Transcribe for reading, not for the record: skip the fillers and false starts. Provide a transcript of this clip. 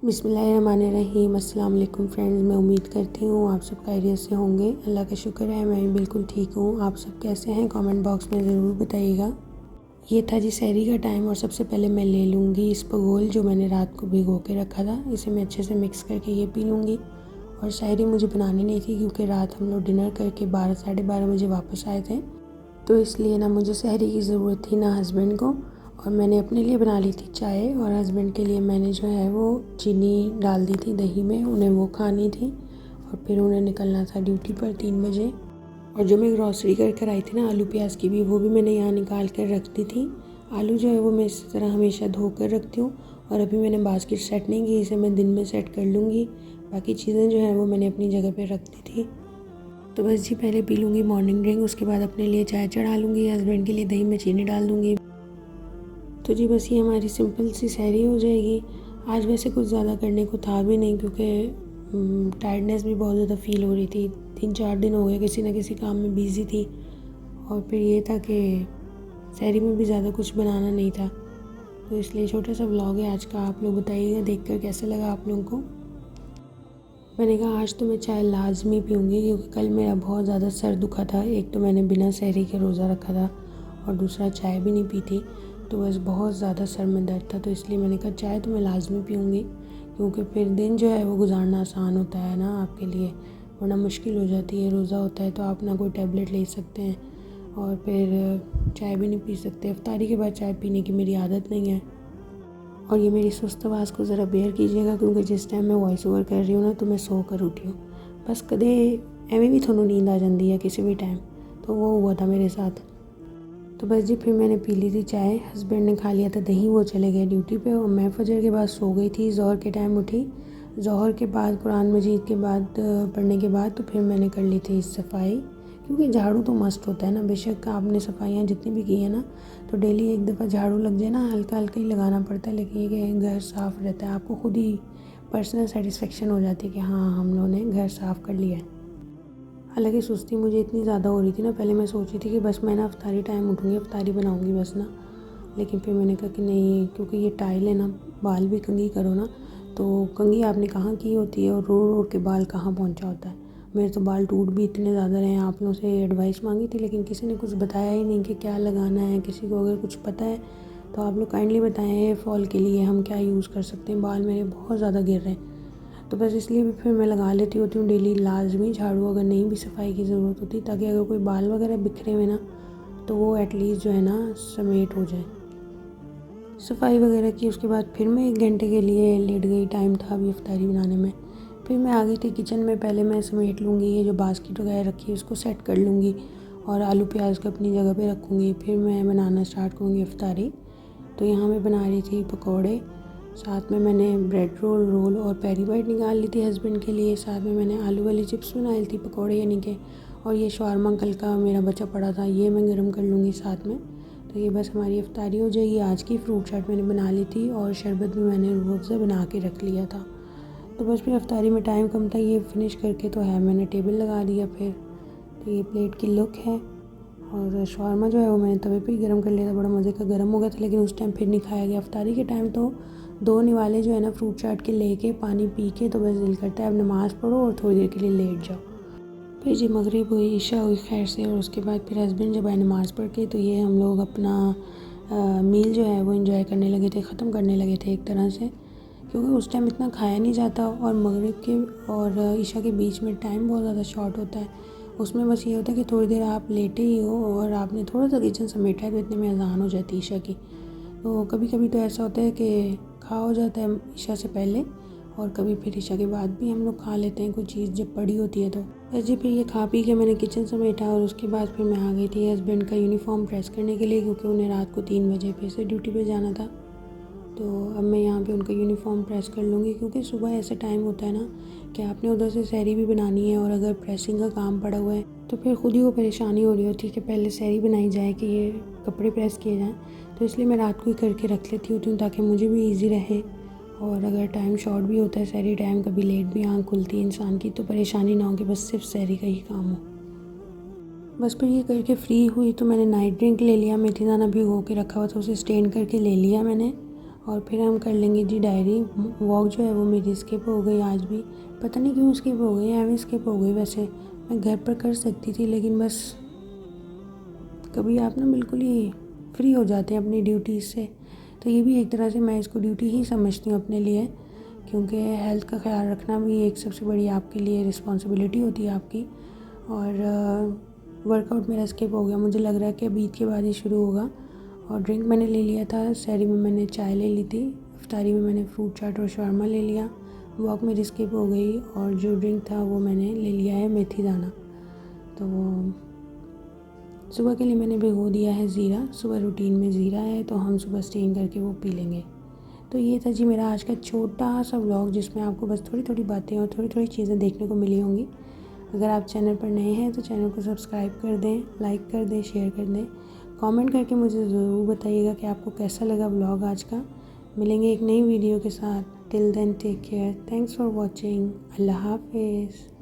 बिस्मिल्लाहिर्रहमानिर्रहीम। अस्सलाम वालेकुम फ्रेंड्स, मैं उम्मीद करती हूँ आप सब खैरियत से होंगे। अल्लाह का शुक्र है मैं भी बिल्कुल ठीक हूँ। आप सब कैसे हैं कमेंट बॉक्स में ज़रूर बताइएगा। ये था जी सहरी का टाइम और सबसे पहले मैं ले लूँगी इसबगोल जो मैंने रात को भिगो के रखा था। इसे मैं अच्छे से मिक्स करके ये पी लूँगी। और सहरी मुझे बनानी नहीं थी क्योंकि रात हम लोग डिनर करके 12 साढ़े 12 बजे वापस आए थे, तो इसलिए ना मुझे सहरी की ज़रूरत थी ना हस्बैंड को। और मैंने अपने लिए बना ली थी चाय और हस्बैंड के लिए मैंने जो है वो चीनी डाल दी थी दही में, उन्हें वो खानी थी। और फिर उन्हें निकलना था ड्यूटी पर 3 बजे। और जो मैं ग्रॉसरी कर कर आई थी ना आलू प्याज की भी, वो भी मैंने यहाँ निकाल कर रख दी थी। आलू जो है वो मैं इस तरह हमेशा धो कर रखती हूँ। और अभी मैंने बास्केट सेट नहीं की, इसे मैं दिन में सेट कर लूँगी। बाकी चीज़ें जो है वो मैंने अपनी जगह पर रख दी थी। तो बस जी पहले पी लूँगी मॉर्निंग ड्रिंक, उसके बाद अपने लिए चाय चढ़ा लूँगी, हस्बैंड के लिए दही में चीनी डाल दूँगी। तो जी बस ये हमारी सिंपल सी सहरी हो जाएगी। आज वैसे कुछ ज़्यादा करने को था भी नहीं क्योंकि टायर्डनेस भी बहुत ज़्यादा फ़ील हो रही थी। 3-4 दिन हो गए किसी न किसी काम में बिज़ी थी। और फिर ये था कि सहरी में भी ज़्यादा कुछ बनाना नहीं था, तो इसलिए छोटा सा व्लॉग है आज का। आप लोग बताइएगा देखकर कैसा लगा आप लोगों को। मैंने कहा आज तो मैं चाय लाजमी पीऊँगी क्योंकि कल मेरा बहुत ज़्यादा सर दुखा था। एक तो मैंने बिना सहरी के रोज़ा रखा था और दूसरा चाय भी नहीं पी थी, तो बस बहुत ज़्यादा सर में दर्द था। तो इसलिए मैंने कहा चाय तो मैं लाजमी पीऊँगी क्योंकि फिर दिन जो है वो गुजारना आसान होता है ना आपके लिए, वरना मुश्किल हो जाती है। रोज़ा होता है तो आप ना कोई टैबलेट ले सकते हैं और फिर चाय भी नहीं पी सकते। इफ्तारी के बाद चाय पीने की मेरी आदत नहीं है। और ये मेरी सुस्त आवाज़ को ज़रा बेयर कीजिएगा क्योंकि जिस टाइम मैं वॉइस ओवर कर रही हूँ ना तो मैं सो कर उठी हूँ। बस कदे एवें भी थोनों नींद आ जाती है किसी भी टाइम, तो वो हुआ था मेरे साथ। तो बस जी फिर मैंने पी ली थी चाय, हस्बैंड ने खा लिया था दही, वो चले गए ड्यूटी पे और मैं फजर के बाद सो गई थी। ज़ोहर के टाइम उठी, ज़ोहर के बाद कुरान मजीद के बाद पढ़ने के बाद तो फिर मैंने कर ली थी सफाई, क्योंकि झाड़ू तो मस्ट होता है ना। बेशक आपने सफाइयाँ जितनी भी की है ना तो डेली एक दफ़ा झाड़ू लग जाए ना, हल्का हल्का ही लगाना पड़ता है, लेकिन ये कि घर साफ़ रहता है, आपको खुद ही पर्सनल सेटिस्फेक्शन हो जाती है कि हाँ हम लोगों ने घर साफ़ कर लिया है। हालांकि सुस्ती मुझे इतनी ज़्यादा हो रही थी ना, पहले मैं सोच रही थी कि बस मैं ना अफ्तारी टाइम उठूँगी अफ्तारी बनाऊँगी बस ना, लेकिन फिर मैंने कहा कि नहीं, क्योंकि ये टाइल है ना, बाल भी कंघी करो ना तो कंघी आपने कहाँ की होती है और रो रो के बाल कहाँ पहुँचा होता है। मेरे तो बाल टूट भी इतने ज़्यादा रहे हैं। आप लोगों से एडवाइस मांगी थी लेकिन किसी ने कुछ बताया ही नहीं कि क्या लगाना है। किसी को अगर कुछ पता है तो आप लोग काइंडली बताएं हेयर फॉल के लिए हम क्या यूज़ कर सकते हैं। बाल मेरे बहुत ज़्यादा गिर रहे हैं, तो बस इसलिए भी फिर मैं लगा लेती होती हूँ डेली लाजमी झाड़ू, अगर नहीं भी सफाई की ज़रूरत होती, ताकि अगर कोई बाल वगैरह बिखरे हुए ना तो वो एटलीस्ट जो है ना समेट हो जाए। सफाई वगैरह की उसके बाद फिर मैं 1 घंटे के लिए लेट गई, टाइम था अभी इफ्तारी बनाने में। फिर मैं आ गई थी किचन में, पहले मैं समेट लूँगी, ये जो बास्केट वगैरह रखी है उसको सेट कर लूँगी और आलू प्याज को अपनी जगह पे रखूँगी। फिर मैं बनाना स्टार्ट करूँगी इफ्तारी। तो यहाँ मैं बना रही थी पकौड़े, साथ में मैंने ब्रेड रोल और पेरी बाइट निकाल ली थी हस्बैंड के लिए। साथ में मैंने आलू वाली चिप्स बनाई थी पकौड़े यानी कि, और ये शवारमा कल का मेरा बचा पड़ा था, ये मैं गर्म कर लूँगी साथ में। तो ये बस हमारी इफ्तारी हो जाएगी आज की। फ्रूट चाट मैंने बना ली थी और शरबत भी मैंने रूअफ़ज़ा बना के रख लिया था। तो बस फिर इफ्तारी में टाइम कम था, ये फिनिश करके तो है मैंने टेबल लगा दिया फिर। तो ये प्लेट की लुक है। और शवारमा जो है वो मैंने तवे पे ही गर्म कर लिया था, बड़ा मज़े का गर्म हो गया था, लेकिन उस टाइम फिर नहीं खाया गया। इफ्तारी के टाइम तो 2 निवाले जो है ना फ्रूट चाट के लेके पानी पी के तो बस दिल करता है अब नमाज़ पढ़ो और थोड़ी देर के लिए लेट जाओ। फिर जी मगरिब हुई, इशा हुई खैर से, और उसके बाद फिर हस्बैंड जब आए नमाज़ पढ़ के तो ये हम लोग अपना मील जो है वो एंजॉय करने लगे थे, ख़त्म करने लगे थे एक तरह से, क्योंकि उस टाइम इतना खाया नहीं जाता और मगरिब के और इशा के बीच में टाइम बहुत ज़्यादा शॉर्ट होता है। उसमें बस ये होता है कि थोड़ी देर आप लेटे ही हो और आपने थोड़ा सा किचन समेटा है तो इतने में अज़ान हो जाती है ईशा की। तो कभी कभी तो ऐसा होता है कि खा हो जाता है ईशा से पहले, और कभी फिर ईशा के बाद भी हम लोग खा लेते हैं कोई चीज़ जब पड़ी होती है तो। बस जी फिर ये खा पी के मैंने किचन समेटा और उसके बाद फिर मैं आ गई थी हस्बैंड का यूनिफॉर्म प्रेस करने के लिए, क्योंकि उन्हें रात को 3 बजे फिर से ड्यूटी पे जाना था। तो अब मैं यहाँ पे उनका यूनिफॉर्म प्रेस कर लूँगी, क्योंकि सुबह ऐसा टाइम होता है ना कि आपने उधर से सहरी भी बनानी है और अगर प्रेसिंग का काम पड़ा हुआ है तो फिर खुद ही वो परेशानी हो रही होती है कि पहले सहरी बनाई जाए कि ये कपड़े प्रेस किए जाएँ। तो इसलिए मैं रात को ही करके रख लेती होती हूँ ताकि मुझे भी ईजी रहे, और अगर टाइम शॉर्ट भी होता है सहरी टाइम, कभी लेट भी आँख खुलती है इंसान की, तो परेशानी ना हो कि बस सिर्फ सहरी का ही काम हो। बस फिर ये करके फ्री हुई तो मैंने नाइट ड्रिंक ले लिया, मेथी दाना भिगो के रखा हुआ था उसे स्टेन करके ले लिया मैंने। और फिर हम कर लेंगे जी डायरी। वॉक जो है वो मेरी स्किप हो गई आज भी, पता नहीं क्यों स्किप हो गई, एवं स्किप हो गई। वैसे मैं घर पर कर सकती थी, लेकिन बस कभी आप ना बिल्कुल ही फ्री हो जाते हैं अपनी ड्यूटीज़ से। तो ये भी एक तरह से मैं इसको ड्यूटी ही समझती हूँ अपने लिए, क्योंकि हेल्थ का ख्याल रखना भी एक सबसे बड़ी आपके लिए रिस्पॉन्सिबिलिटी होती है आपकी। और वर्कआउट मेरा स्किप हो गया, मुझे लग रहा है कि अभी ईद के बाद ही शुरू होगा। और ड्रिंक मैंने ले लिया था, सहरी में मैंने चाय ले ली थी, इफ्तारी में मैंने फ्रूट चाट और शौरमा ले लिया। वॉक मेरी स्किप हो गई और जो ड्रिंक था वो मैंने ले लिया है मेथी दाना। तो वो सुबह के लिए मैंने भिगो दिया है ज़ीरा, सुबह रूटीन में ज़ीरा है तो हम सुबह स्टेन करके वो पी लेंगे। तो ये था जी मेरा आज का छोटा सा व्लॉग, जिसमें आपको बस थोड़ी थोड़ी बातें और थोड़ी थोड़ी चीज़ें देखने को मिली होंगी। अगर आप चैनल पर नए हैं तो चैनल को सब्सक्राइब कर दें, लाइक कर दें, शेयर कर दें। कमेंट करके मुझे ज़रूर बताइएगा कि आपको कैसा लगा व्लॉग आज का। मिलेंगे एक नई वीडियो के साथ। Till then take care, thanks for watching, अल्लाह हाफिज़।